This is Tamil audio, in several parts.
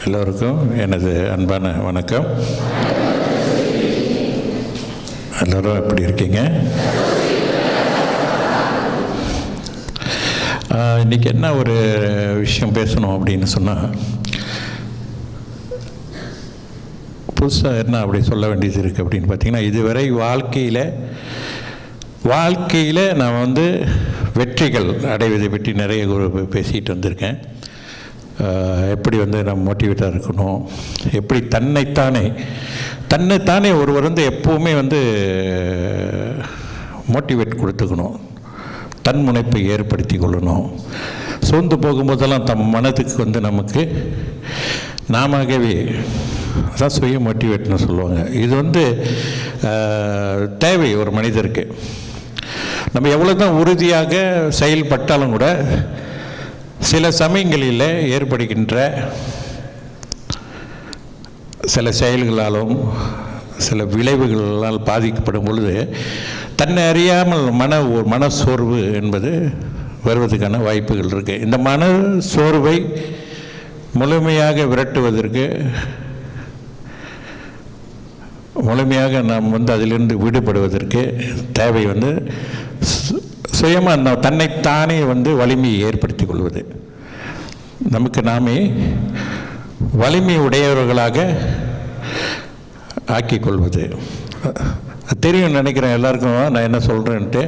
எல்லோருக்கும் எனது அன்பான வணக்கம். எல்லோரும் எப்படி இருக்கீங்க? இன்றைக்கி என்ன ஒரு விஷயம் பேசணும் அப்படின்னு சொன்னால், புதுசாக என்ன அப்படி சொல்ல வேண்டியது இருக்குது அப்படின்னு பார்த்திங்கன்னா, இதுவரை வாழ்க்கையில் நான் வெற்றிகள் அடைவதை பற்றி நிறைய பேசிகிட்டு வந்திருக்கேன். எப்படி நம்ம மோட்டிவேட்டாக இருக்கணும், எப்படி தன்னைத்தானே ஒருவர் எப்போவுமே மோட்டிவேட் கொடுத்துக்கணும், தன்முனைப்பை ஏற்படுத்தி கொள்ளணும். சோர்ந்து போகும்போதெல்லாம் தம் மனதுக்கு நமக்கு நாமவே அதான் சுய மோட்டிவேட்னு சொல்லுவாங்க. இது தேவை ஒரு மனிதருக்கு. நம்ம எவ்வளோ தான் உறுதியாக செயல்பட்டாலும் கூட சில சமயங்களில் ஏற்படுகின்ற சில செயல்களாலும் சில விளைவுகளால் பாதிக்கப்படும் பொழுது தன்னை அறியாமல் மனசோர்வு என்பது வருவதற்கான வாய்ப்புகள் இருக்குது. இந்த மனசோர்வை முழுமையாக விரட்டுவதற்கு, முழுமையாக நாம் அதிலிருந்து விடுபடுவதற்கு தேவை சுயமாக தன்னைத்தானே வலிமையை ஏற்படுத்தி கொள்வது, நமக்கு நாமே வலிமை உடையவர்களாக ஆக்கி கொள்வது. தெரியும் நினைக்கிறேன் எல்லாருக்கும் நான் என்ன சொல்கிறேன்ட்டு.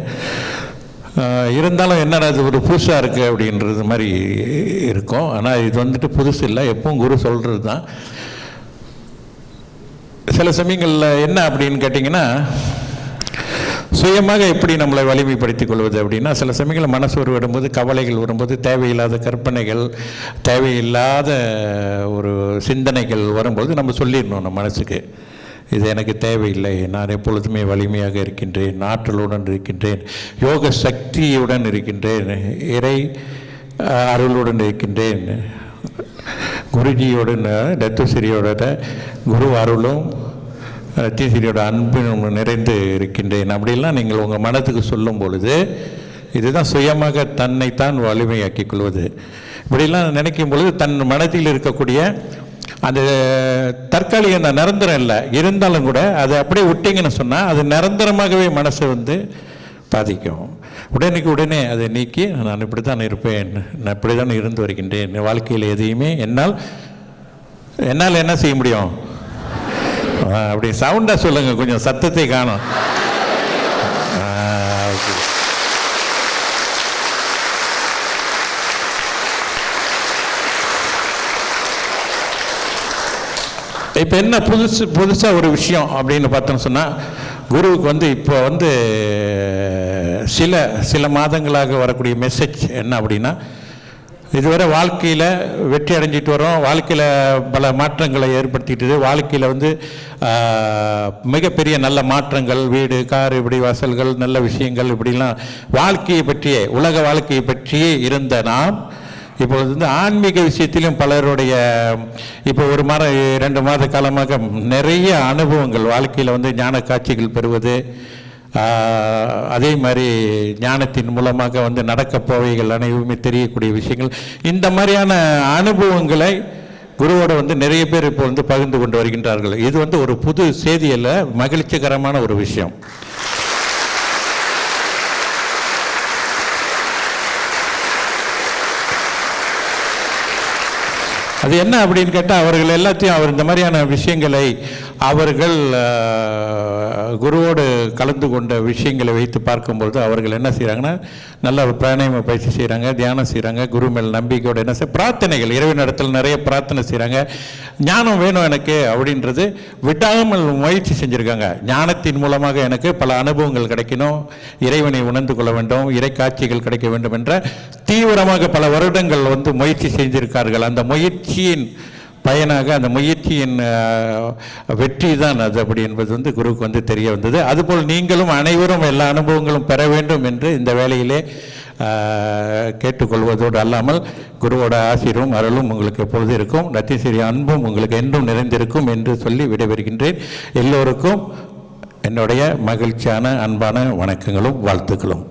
இருந்தாலும் என்னடா அது ஒரு புதுசாக இருக்குது அப்படின்றது மாதிரி இருக்கும். ஆனால் இது புதுசு இல்லை, எப்பவும் குரு சொல்கிறது தான். சில சமயங்களில் என்ன அப்படின்னு கேட்டிங்கன்னா, சுயமாக எப்படி நம்மளை வலிமைப்படுத்திக் கொள்வது அப்படின்னா, சில சமயங்களில் மனசோர்வு வரும்போது, கவலைகள் வரும்போது, தேவையில்லாத கற்பனைகள், தேவையில்லாத ஒரு சிந்தனைகள் வரும்போது நம்ம சொல்லிடணும் நம்ம மனசுக்கு, இது எனக்கு தேவையில்லை, நான் எப்பொழுதுமே வலிமையாக இருக்கின்றேன், ஆற்றலுடன் இருக்கின்றேன், யோக சக்தியுடன் இருக்கின்றேன், இறை அருளுடன் இருக்கின்றேன், குருஜியோட தத்துஸ்ரீயோட குரு அருளும் ரத்தியஸ்ரீயோட அன்பும் நிறைந்து இருக்கின்றேன் அப்படிலாம் நீங்கள் உங்கள் மனத்துக்கு சொல்லும் பொழுது, இதுதான் சுயமாக தன்னைத்தான் வலிமையாக்கிக் கொள்வது. இப்படிலாம் நினைக்கும் பொழுது தன் மனத்தில் இருக்கக்கூடிய அந்த தற்காலிக அந்த நிரந்தரம் இல்லை, இருந்தாலும் கூட அதை அப்படியே விட்டிங்கன்னு சொன்னால் அது நிரந்தரமாகவே மனசை பாதிக்கும். உடனே அதை நீக்கி நான் இப்படி தான் இருப்பேன், நான் இப்படி தான் இருந்து வருகின்றேன், வாழ்க்கையில் எதையுமே என்னால் என்ன செய்ய முடியும் அப்படி சவுண்டாக சொல்லுங்கள், கொஞ்சம் சத்தத்தை காணும். இப்போ என்ன புதுசாக ஒரு விஷயம் அப்படின்னு பார்த்தோன்னு சொன்னால், குருவுக்கு இப்போ சில மாதங்களாக வரக்கூடிய மெசேஜ் என்ன அப்படின்னா, இதுவரை வாழ்க்கையில் வெற்றி அடைஞ்சிட்டு வரோம், வாழ்க்கையில் பல மாற்றங்களை ஏற்படுத்திக்கிட்டு, வாழ்க்கையில் மிகப்பெரிய நல்ல மாற்றங்கள், வீடு கார் இப்படி வாசல்கள் நல்ல விஷயங்கள் இப்படிலாம் வாழ்க்கையை பற்றியே, உலக வாழ்க்கையை பற்றியே இருந்த நாம் இப்பொழுது ஆன்மீக விஷயத்திலும் பலருடைய இப்போ 2 மாத காலமாக நிறைய அனுபவங்கள் வாழ்க்கையில் ஞான காட்சிகள் பெறுவது, அதே மாதிரி ஞானத்தின் மூலமாக நடக்கப் போவைகள் அனைவருமே தெரியக்கூடிய விஷயங்கள், இந்த மாதிரியான அனுபவங்களை குருவோட நிறைய பேர் இப்போ பகிர்ந்து கொண்டு வருகின்றார்கள். இது ஒரு புது செய்தியில் மகிழ்ச்சிகரமான ஒரு விஷயம். அது என்ன அப்படின்னு கேட்டால், அவர்கள் எல்லாத்தையும் இந்த மாதிரியான விஷயங்களை அவர்கள் குருவோடு கலந்து கொண்ட விஷயங்களை வைத்து பார்க்கும்பொழுது அவர்கள் என்ன செய்கிறாங்கன்னா, நல்ல ஒரு பிராணாயாம பயிற்சி செய்கிறாங்க, தியானம் செய்கிறாங்க, குரு மேல் நம்பிக்கையோடு என்ன பிரார்த்தனைகள், இறைவன் இடத்துல நிறைய பிரார்த்தனை செய்கிறாங்க. ஞானம் வேணும் எனக்கு அப்படின்றது விடாமல் முயற்சி செஞ்சுருக்காங்க. ஞானத்தின் மூலமாக எனக்கு பல அனுபவங்கள் கிடைக்கணும், இறைவனை உணர்ந்து கொள்ள வேண்டும், இறை காட்சிகள் கிடைக்க வேண்டும் என்ற தீவிரமாக பல வருடங்கள் முயற்சி செஞ்சிருக்கார்கள். அந்த முயற்சியின் பயனாக, அந்த முயற்சியின் வெற்றி தான் அது அப்படி என்பது குருவுக்கு தெரிய வந்தது. அதுபோல் நீங்களும் அனைவரும் எல்லா அனுபவங்களும் பெற வேண்டும் என்று இந்த வேளையிலே கேட்டுக்கொள்வதோடு அல்லாமல், குருவோட ஆசீர்வாதம் அருளும் உங்களுக்கு எப்பொழுது இருக்கும், ரத்தியஸ்ரீ அன்பும் உங்களுக்கு என்றும் நிறைந்திருக்கும் என்று சொல்லி விடைபெறுகின்றேன். எல்லோருக்கும் என்னுடைய மகிழ்ச்சியான அன்பான வணக்கங்களும் வாழ்த்துக்களும்.